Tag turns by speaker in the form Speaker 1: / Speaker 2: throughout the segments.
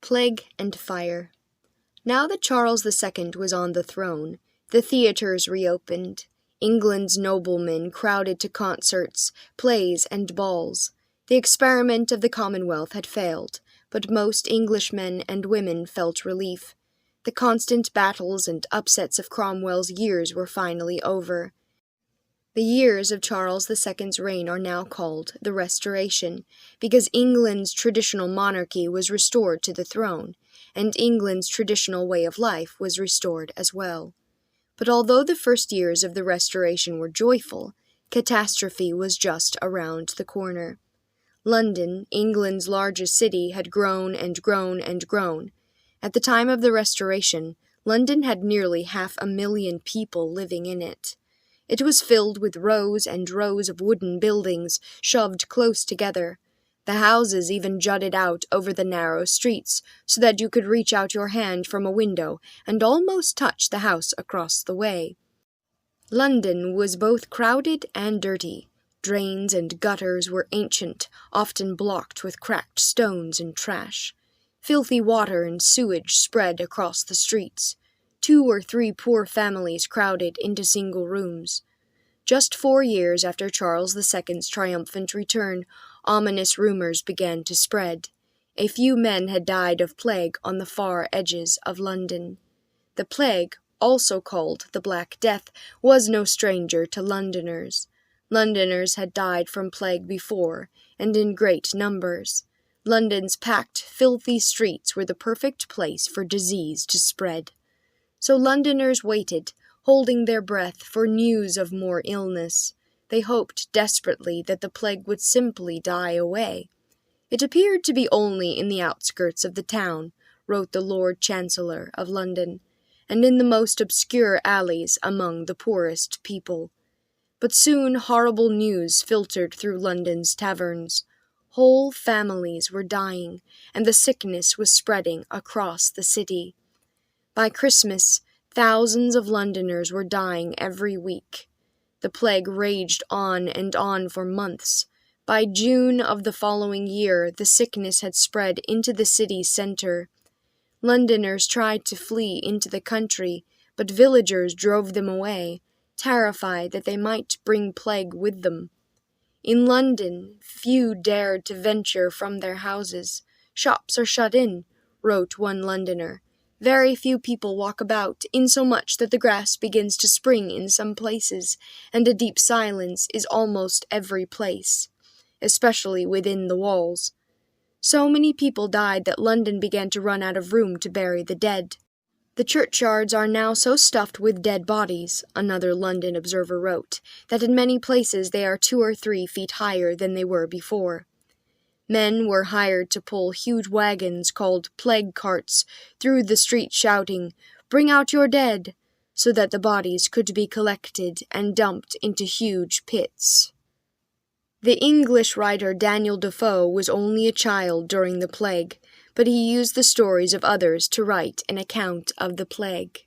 Speaker 1: Plague and Fire. Now that Charles II was on the throne, the theatres reopened. England's noblemen crowded to concerts, plays, and balls. The experiment of the Commonwealth had failed, but most Englishmen and women felt relief. The constant battles and upsets of Cromwell's years were finally over. The years of Charles II's reign are now called the Restoration, because England's traditional monarchy was restored to the throne, and England's traditional way of life was restored as well. But although the first years of the Restoration were joyful, catastrophe was just around the corner. London, England's largest city, had grown and grown and grown. At the time of the Restoration, London had nearly 500,000 people living in it. It was filled with rows and rows of wooden buildings shoved close together. The houses even jutted out over the narrow streets so that you could reach out your hand from a window and almost touch the house across the way. London was both crowded and dirty. Drains and gutters were ancient, often blocked with cracked stones and trash. Filthy water and sewage spread across the streets. 2 or 3 poor families crowded into single rooms. Just 4 years after Charles II's triumphant return, ominous rumors began to spread. A few men had died of plague on the far edges of London. The plague, also called the Black Death, was no stranger to Londoners. Londoners had died from plague before, and in great numbers. London's packed, filthy streets were the perfect place for disease to spread. So Londoners waited, holding their breath for news of more illness. They hoped desperately that the plague would simply die away. It appeared to be only in the outskirts of the town, wrote the Lord Chancellor of London, and in the most obscure alleys among the poorest people. But soon horrible news filtered through London's taverns. Whole families were dying, and the sickness was spreading across the city. By Christmas, thousands of Londoners were dying every week. The plague raged on and on for months. By June of the following year, the sickness had spread into the city's center. Londoners tried to flee into the country, but villagers drove them away, terrified that they might bring plague with them. In London, few dared to venture from their houses. "Shops are shut in," wrote one Londoner. "Very few people walk about, insomuch that the grass begins to spring in some places, and a deep silence is almost every place, especially within the walls." So many people died that London began to run out of room to bury the dead. "The churchyards are now so stuffed with dead bodies," another London observer wrote, "that in many places they are 2 or 3 feet higher than they were before." Men were hired to pull huge wagons called plague carts through the street shouting, "Bring out your dead," so that the bodies could be collected and dumped into huge pits. The English writer Daniel Defoe was only a child during the plague, but he used the stories of others to write an account of the plague.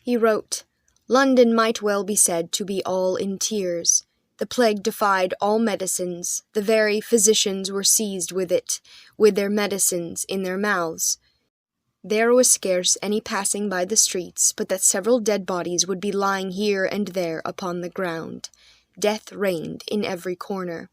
Speaker 1: He wrote, "London might well be said to be all in tears. The plague defied all medicines. The very physicians were seized with it, with their medicines in their mouths. There was scarce any passing by the streets, but that several dead bodies would be lying here and there upon the ground. Death reigned in every corner."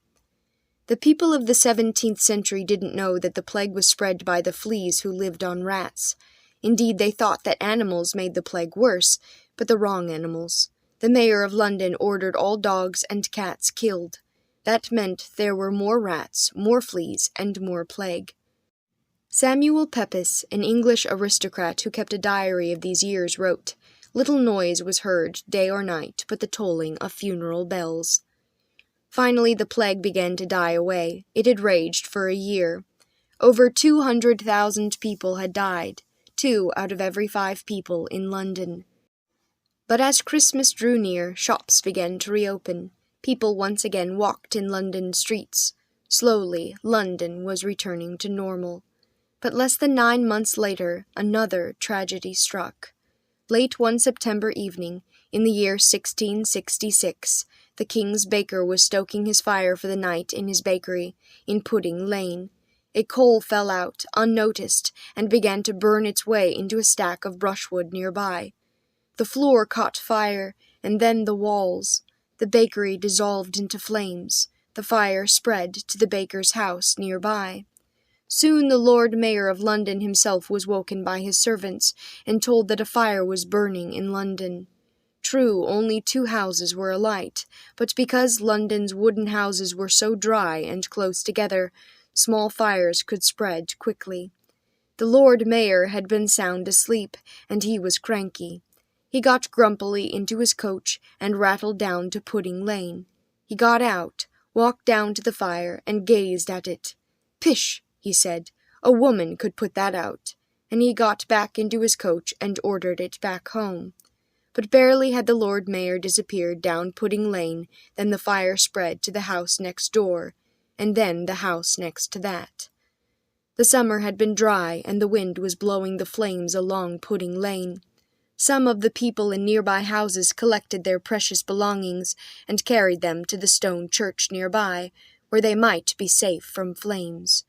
Speaker 1: The people of the 17th century didn't know that the plague was spread by the fleas who lived on rats. Indeed, they thought that animals made the plague worse, but the wrong animals. The mayor of London ordered all dogs and cats killed. That meant there were more rats, more fleas, and more plague. Samuel Pepys, an English aristocrat who kept a diary of these years, wrote, "Little noise was heard day or night but the tolling of funeral bells." Finally, the plague began to die away. It had raged for a year. Over 200,000 people had died, 2 out of every 5 people in London. But as Christmas drew near, shops began to reopen. People once again walked in London streets. Slowly, London was returning to normal. But less than 9 months later, another tragedy struck. Late one September evening, in the year 1666, the king's baker was stoking his fire for the night in his bakery in Pudding Lane. A coal fell out, unnoticed, and began to burn its way into a stack of brushwood nearby. The floor caught fire, and then the walls. The bakery dissolved into flames. The fire spread to the baker's house nearby. Soon the Lord Mayor of London himself was woken by his servants, and told that a fire was burning in London. True, only 2 houses were alight, but because London's wooden houses were so dry and close together, small fires could spread quickly. The Lord Mayor had been sound asleep, and he was cranky. He got grumpily into his coach and rattled down to Pudding Lane. He got out, walked down to the fire, and gazed at it. "Pish!" he said. "A woman could put that out." And he got back into his coach and ordered it back home. But barely had the Lord Mayor disappeared down Pudding Lane than the fire spread to the house next door, and then the house next to that. The summer had been dry, and the wind was blowing the flames along Pudding Lane. Some of the people in nearby houses collected their precious belongings and carried them to the stone church nearby, where they might be safe from flames.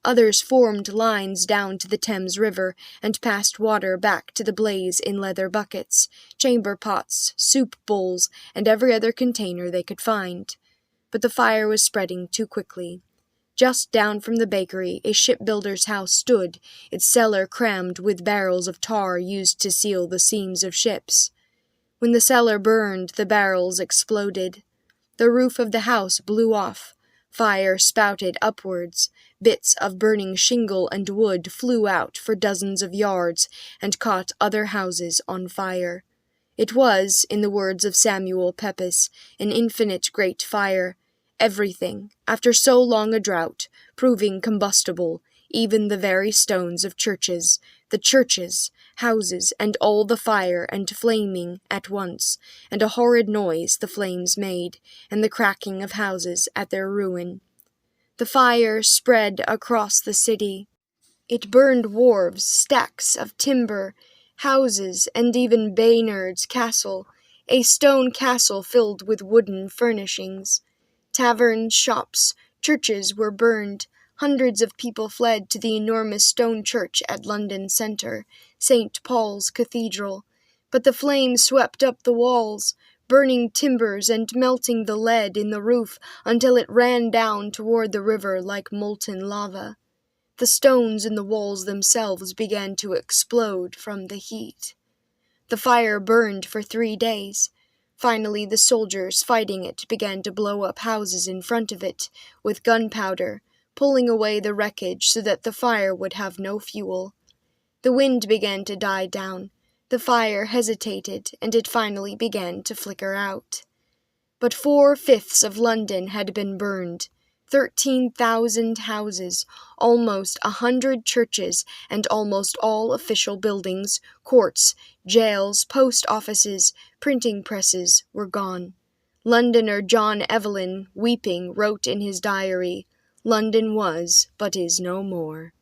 Speaker 1: Others formed lines down to the Thames River and passed water back to the blaze in leather buckets, chamber pots, soup bowls, and every other container they could find. But the fire was spreading too quickly. Just down from the bakery, a shipbuilder's house stood, its cellar crammed with barrels of tar used to seal the seams of ships. When the cellar burned, the barrels exploded. The roof of the house blew off. Fire spouted upwards. Bits of burning shingle and wood flew out for dozens of yards and caught other houses on fire. It was, in the words of Samuel Pepys, an infinite great fire, everything, after so long a drought, proving combustible, even the very stones of churches, the churches, houses, and all the fire and flaming at once, and a horrid noise the flames made, and the cracking of houses at their ruin. The fire spread across the city. It burned wharves, stacks of timber, houses, and even Baynard's castle, a stone castle filled with wooden furnishings. Taverns, shops, churches were burned. Hundreds of people fled to the enormous stone church at London Centre, St. Paul's Cathedral. But the flames swept up the walls, burning timbers and melting the lead in the roof until it ran down toward the river like molten lava. The stones in the walls themselves began to explode from the heat. The fire burned for 3 days. Finally, the soldiers fighting it began to blow up houses in front of it with gunpowder, pulling away the wreckage so that the fire would have no fuel. The wind began to die down. The fire hesitated, and it finally began to flicker out. But 4/5 of London had been burned. 13,000 houses, almost 100 churches, and almost all official buildings, courts, jails, post offices, printing presses were gone. Londoner John Evelyn, weeping, wrote in his diary, "London was, but is no more."